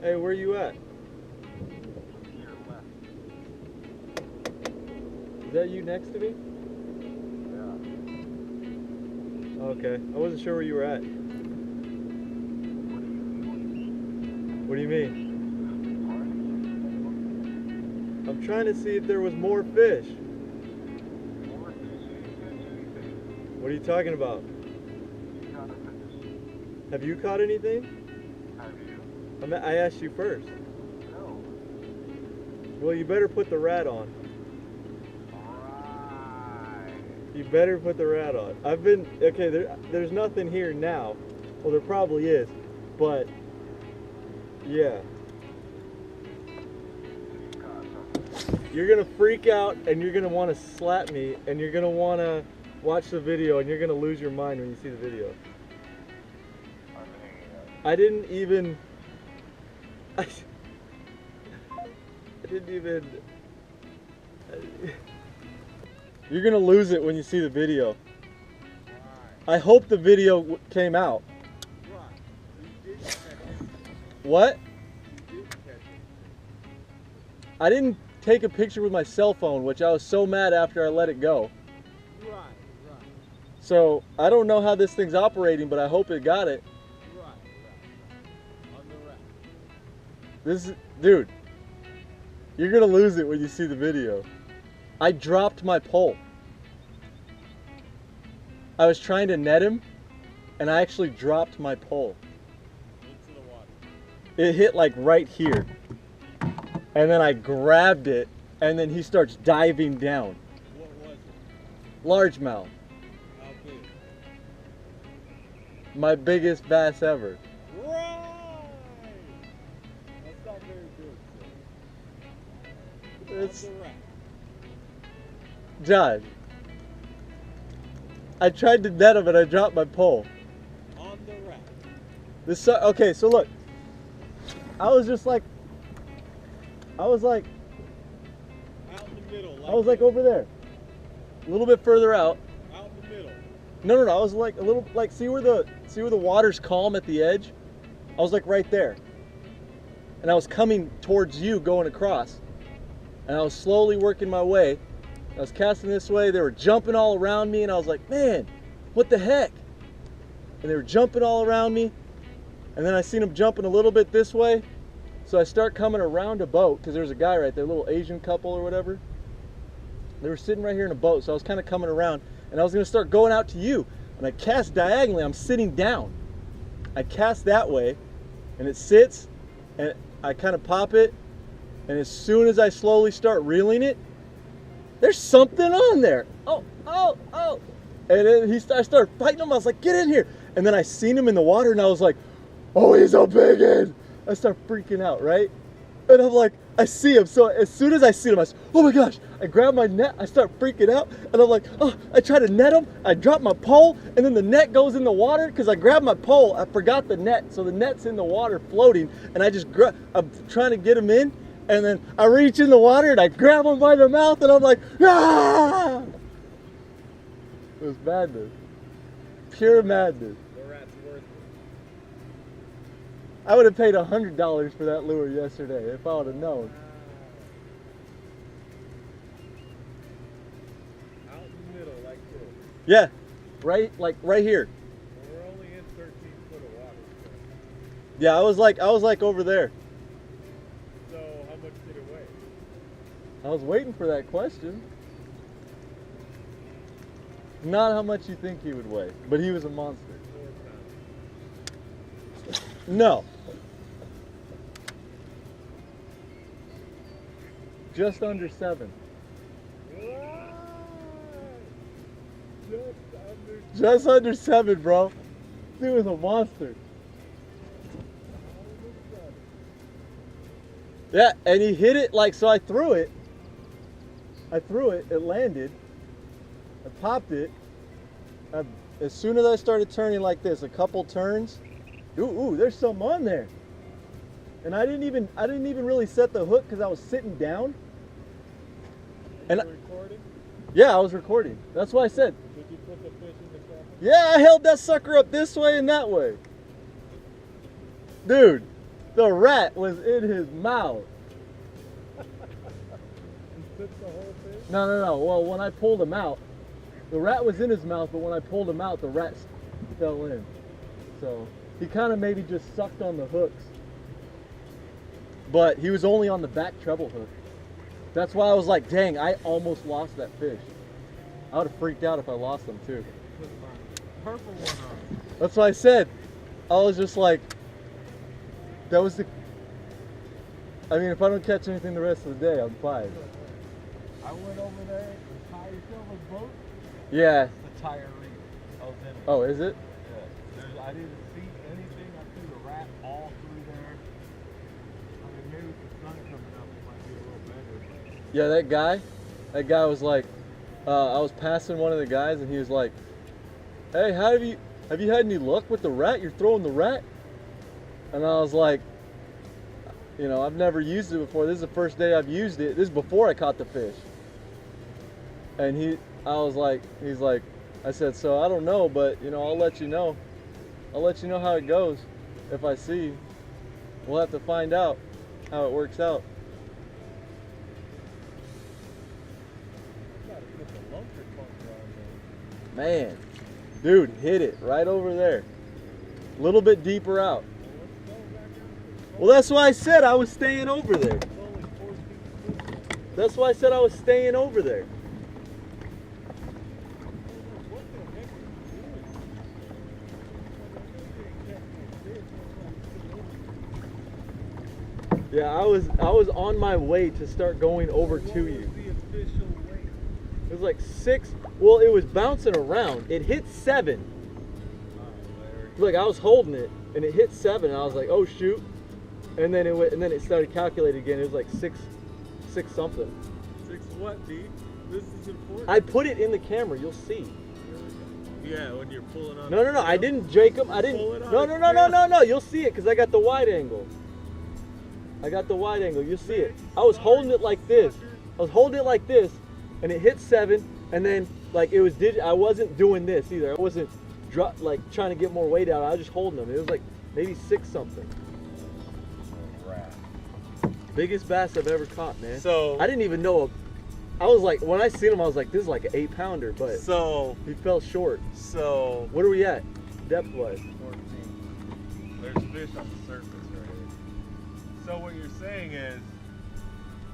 Hey, where you at? Is that you next to me? Yeah. Okay, I wasn't sure where you were at. What do you mean? I'm trying to see if there was more fish. What are you talking about? Have you caught anything? Have you? I asked you first. No. Well, you better put the rat on. Right. You better put the rat on. Okay, there's nothing here now. Well, there probably is, but yeah. You're gonna freak out and you're gonna want to slap me and you're gonna want to watch the video and you're gonna lose your mind when you see the video. I didn't even. I didn't even. You're gonna lose it when you see the video. I hope the video came out. What? I didn't take a picture with my cell phone, which I was so mad after I let it go. Right. So I don't know how this thing's operating, but I hope it got it. Right. On the rack. This is, dude, you're gonna lose it when you see the video. I dropped my pole. I was trying to net him, and I actually dropped my pole. Into the water. It hit like right here. And then I grabbed it, and then he starts diving down. What was it? Largemouth. How big? My biggest bass ever. Right! That's not very good, sir. It's, On the rack. Josh, I tried to net him and I dropped my pole. On the rack. Okay, so look. I was Out in the middle. over there. A little bit further out. Out in the middle. No. I was like a little, like, see where the water's calm at the edge? I was like right there. And I was coming towards you going across. And I was slowly working my way. I was casting this way. They were jumping all around me and I was like, man, what the heck? And they were jumping all around me. And then I seen them jumping a little bit this way. So I start coming around a boat because there's a guy right there, a little Asian couple or whatever. They were sitting right here in a boat, so I was kind of coming around and I was going to start going out to you. And I cast diagonally, I'm sitting down. I cast that way and it sits and I kind of pop it. And as soon as I slowly start reeling it, there's something on there. Oh. And then I started fighting him. I was like, get in here. And then I seen him in the water and I was like, oh, he's a big one. I start freaking out, right? And I'm like, I see him. So as soon as I see him, I say, oh my gosh. I grab my net, I start freaking out. And I'm like, oh, I try to net him. I drop my pole and then the net goes in the water because I grabbed my pole. I forgot the net. So the net's in the water floating. And I just I'm trying to get him in. And then I reach in the water and I grab him by the mouth and I'm like, ah! It was madness. Pure madness. The rat's worth it. I would have paid $100 for that lure yesterday if I would have known. Out in the middle like this. Yeah, right here. Well, we're only in 13 foot of water. Yeah, I was like over there. So how much did it weigh? I was waiting for that question. Not how much you think he would weigh, but he was a monster. 4 pounds. No. Just under 7. Just under 7, bro. Dude was a monster. Yeah, and he hit it like, so I threw it, it landed, I popped it, as soon as I started turning like this, a couple turns, ooh, there's some on there. And I didn't even really set the hook because I was sitting down. And you recording? Yeah, I was recording. That's why I said. Did you put the fish in the camera? Yeah, I held that sucker up this way and that way. Dude, The rat was in his mouth. You took the whole fish? No. Well, when I pulled him out, the rat was in his mouth, but when I pulled him out, the rat fell in. So he kind of maybe just sucked on the hooks. But he was only on the back treble hook. That's why I was like, dang, I almost lost that fish. I would have freaked out if I lost him too. Put my purple one on. That's why I said, I was just like, that was the, I mean, if I don't catch anything the rest of the day, I'm fine. I went over there, the tire silver's boat. Yeah. The tire reef. I was in it. Oh, is it? Yeah. I didn't see anything. I threw the rat all through there. I mean, maybe with the sun coming up, it might be a little better. Yeah, that guy was like, I was passing one of the guys and he was like, hey, have you had any luck with the rat? You're throwing the rat? And I was like, you know, I've never used it before. This is the first day I've used it. This is before I caught the fish. And he's like, I said, so I don't know, but you know, I'll let you know. I'll let you know how it goes if I see. We'll have to find out how it works out. Gotta put the lunker bunker on Man, there. dude, hit it right over there. A little bit deeper out. Let's go back out. Well, that's why I said I was staying over there. It's only 14 foot. That's why I said I was staying over there. What the heck are you doing? You ain't catching a fish. That's like Yeah, I was on my way to start going over What to was you. the official weight? It was like 6. Well, it was bouncing around. It hit 7. Larry. Like I was holding it, and it hit 7. And I was like, oh shoot. And then it went, and then it started calculating again. It was like 6 something. 6 what, D? This is important. I put it in the camera. You'll see. Yeah, when you're pulling on. No. I didn't, Jacob. I didn't. Pull it on No. the camera. No. You'll see it because I got the wide angle. You'll see it. I was holding it like this. And it hit 7. And then like it was I wasn't doing this either. I wasn't like trying to get more weight out. I was just holding them. It was like maybe 6 something. Rat. Biggest bass I've ever caught, man. So I didn't even know. I was like, when I seen him, I was like, this is like an 8-pounder, but so he fell short. so What are we at? Depth wise? 14. There's fish on the surface right here. So what you're saying is,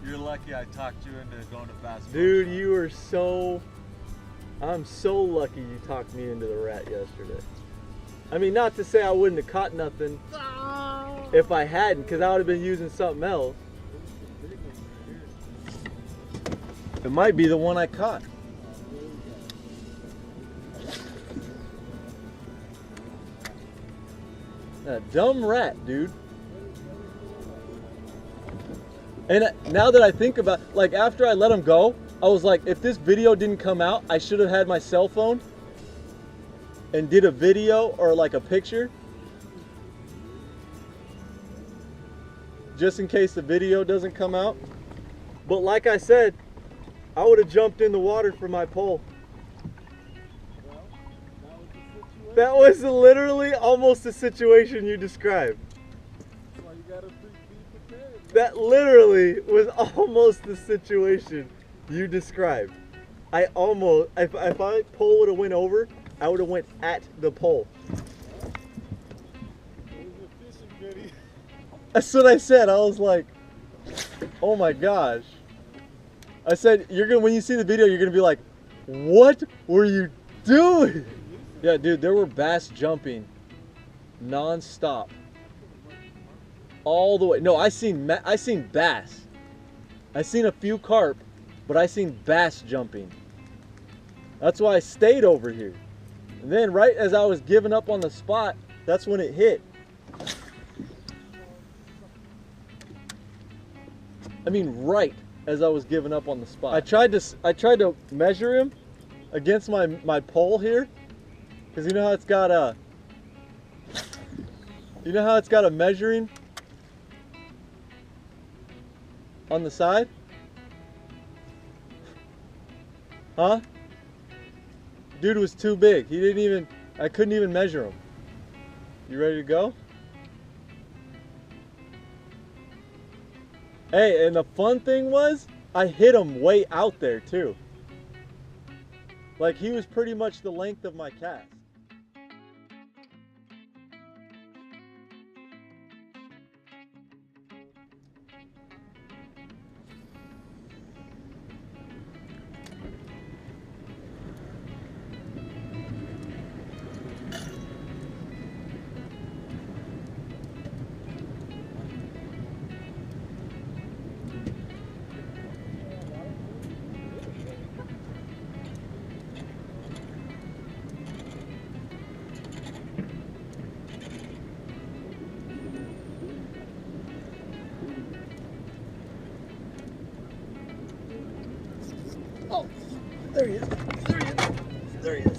you're lucky I talked you into going to Bass Pro Dude, Shop. you are so. I'm so lucky you talked me into the rat yesterday. I mean, not to say I wouldn't have caught nothing if I hadn't, because I would have been using something else. It might be the one I caught. That dumb rat, dude. And now that I think about, like after I let him go, I was like, if this video didn't come out, I should have had my cell phone and did a video or like a picture. Just in case the video doesn't come out. But like I said, I would have jumped in the water for my pole. Well, that was the situation. That was literally almost the situation you described. That's why you gotta be prepared. That literally was almost the situation you described. I almost, if my pole would have went over, I would have went at the pole. It was a fishing video. That's what I said. I was like, oh my gosh. I said, when you see the video, you're gonna be like, what were you doing? Yeah, dude, there were bass jumping non-stop. All the way. No, I seen bass. I seen a few carp, but I seen bass jumping. That's why I stayed over here. And then right as I was giving up on the spot, that's when it hit. I mean, right as I was giving up on the spot. I tried to measure him against my pole here, because you know how it's got a measuring on the side? Huh? Dude was too big. I couldn't even measure him. You ready to go? Hey, and the fun thing was, I hit him way out there too. Like he was pretty much the length of my cast. Oh, there he is. There he is. There he is.